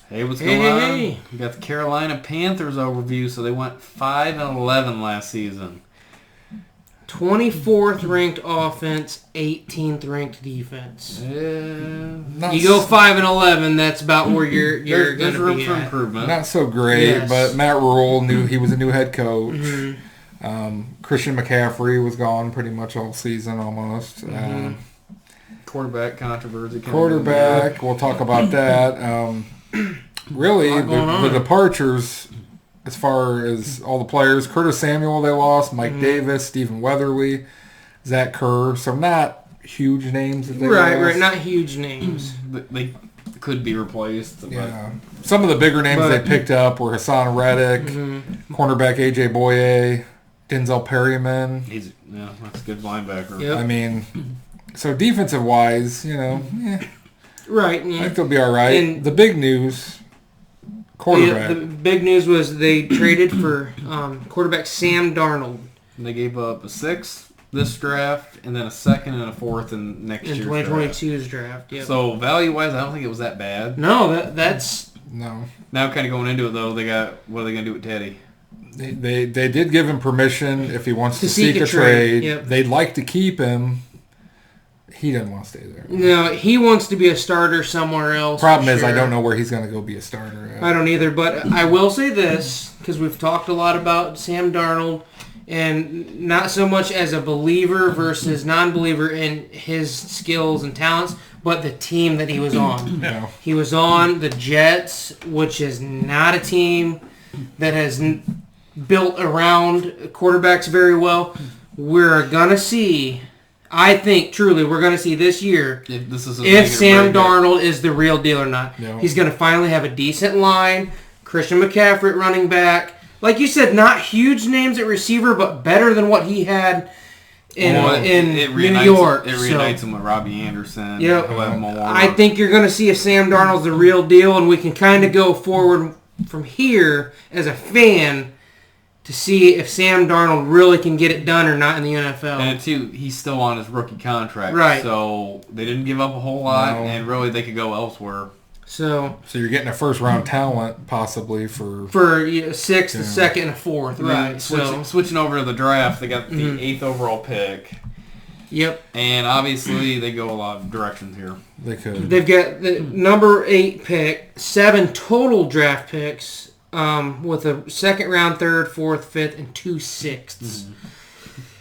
Hey, what's going on? We got the Carolina Panthers overview. So they went 5-11 last season. 24th ranked offense, 18th ranked defense. Yeah, You go 5-11, that's about where you're going there's to room be for at. improvement. Not so great, Yes. but Matt Rule knew he was a new head coach. Mm-hmm. Christian McCaffrey was gone pretty much all season almost. Mm-hmm. Quarterback controversy. Quarterback, we'll talk about that. Really, the departures, as far as all the players, Curtis Samuel they lost, Mike Davis, Stephen Weatherly, Zach Kerr, so not huge names that they lost. Right, not huge names. They could be replaced. But Yeah. Some of the bigger names they picked up were Hassan Reddick, cornerback A.J. Boye, Denzel Perryman. That's a good linebacker. Yep. I mean, so defensive-wise, Right. I Yeah. think they'll be all right. And the big news, quarterback. The big news was they traded for quarterback Sam Darnold. And they gave up a 6th this draft, and then a 2nd and a 4th in next year's draft. 2022's draft. Yep. So value-wise, I don't think it was that bad. No, that's... No. Now kind of going into it, though, what are they going to do with Teddy? They did give him permission if he wants to seek a trade. trade. Yep. They'd like to keep him. He doesn't want to stay there. No, he wants to be a starter somewhere else. Problem is, sure. I don't know where he's going to go be a starter at. I don't either, but I will say this, because we've talked a lot about Sam Darnold, and not so much as a believer versus non-believer in his skills and talents, but the team that he was on. No. He was on the Jets, which is not a team that has built around quarterbacks very well. We're going to see... I think, truly, we're going to see this year if Sam Darnold is the real deal or not. No. He's going to finally have a decent line. Christian McCaffrey at running back. Like you said, not huge names at receiver, but better than what he had in New York. It reunites him with Robbie Anderson. Yep. I I think you're going to see if Sam Darnold's the real deal, and we can kind of go forward from here as a fan to see if Sam Darnold really can get it done or not in the NFL. And too, he's still on his rookie contract. Right. So they didn't give up a whole lot, No. and really they could go elsewhere. So you're getting a first-round talent possibly for a 6th, a 2nd, and a 4th. Right. Switching over to the draft, they got the 8th overall pick. Yep. And obviously they go a lot of directions here. they could. They've got the number 8 pick, 7 total draft picks, with a 2nd round, 3rd, 4th, 5th, and 2 6ths.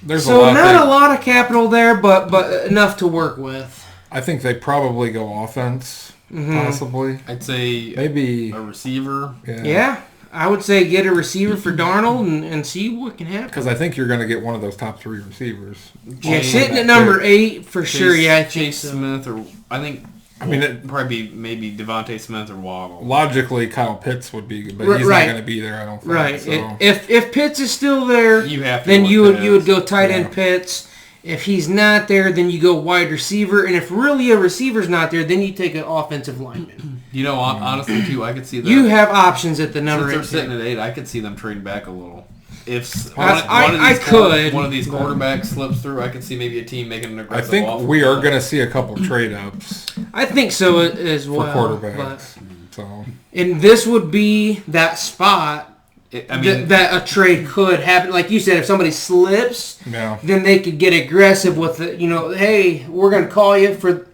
There's So not a lot of capital there, but enough to work with. I think they probably go offense, possibly. I'd say Maybe a receiver. Yeah. I would say get a receiver for Darnold and see what can happen. Because I think you're going to get one of those top 3 receivers. Yeah, sitting at number 8 for sure. Yeah, I think Chase so. Smith, or I think. It'd probably be maybe Devontae Smith or Waddle. Logically, Kyle Pitts would be, but he's right. not going to be there. I don't think. Right. So. If Pitts is still there, then you would go tight end Pitts. If he's not there, then you go wide receiver. And if really a receiver's not there, then you take an offensive lineman. Honestly, too, I could see that. You have options at the number 8. Since they're sitting at 8, I could see them trading back a little. If one of these quarterbacks slips through, I could see maybe a team making an aggressive I offer. think we are going to see a couple trade-ups I think so as well. for quarterbacks. And this would be that spot that a trade could happen. Like you said, if somebody slips, then they could get aggressive with it. Hey, we're going to call you for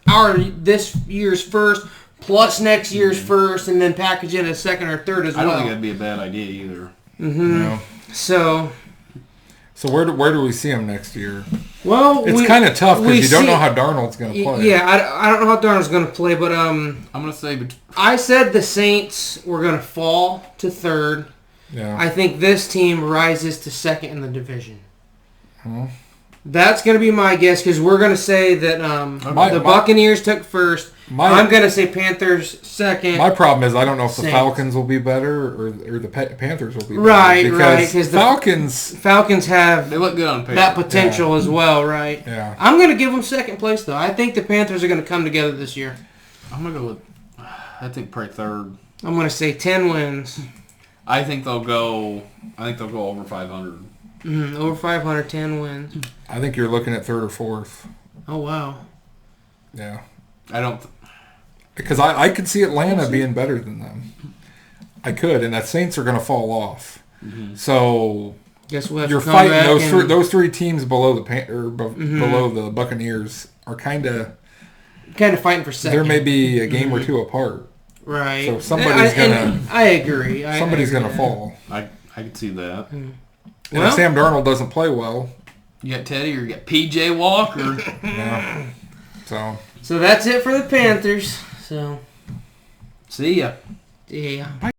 this year's first plus next year's first, and then package in a 2nd or 3rd as well. I don't think that'd be a bad idea either. No. So where do we see him next year? Well, it's kind of tough because you don't know how Darnold's going to play. Yeah, I don't know how Darnold's going to play, but I'm going to say... I said the Saints were going to fall to 3rd. Yeah. I think this team rises to 2nd in the division. That's going to be my guess because we're going to say that the Buccaneers took 1st. I'm going to say Panthers 2nd. My problem is I don't know if the Falcons will be better or the Panthers will be better. Right, because the Falcons have they look good on paper. That potential as well, right? Yeah. I'm going to give them 2nd place, though. I think the Panthers are going to come together this year. I'm going to go with, I think, probably 3rd. I'm going to say 10 wins. I think they'll go over 500. Over 500, 10 wins. I think you're looking at 3rd or 4th. Oh, wow. Yeah. I don't... Because I could see Atlanta being better than them. I could, and that Saints are going to fall off. Mm-hmm. So guess we'll have you're to come fighting back those three teams below below the Buccaneers are kind of fighting for second. There may be a game or two apart. Right. So somebody's gonna. I agree. Somebody's gonna fall. I can see that. And if Sam Darnold doesn't play well, you got Teddy or you got P.J. Walker. Yeah. So that's it for the Panthers. So see ya. Yeah.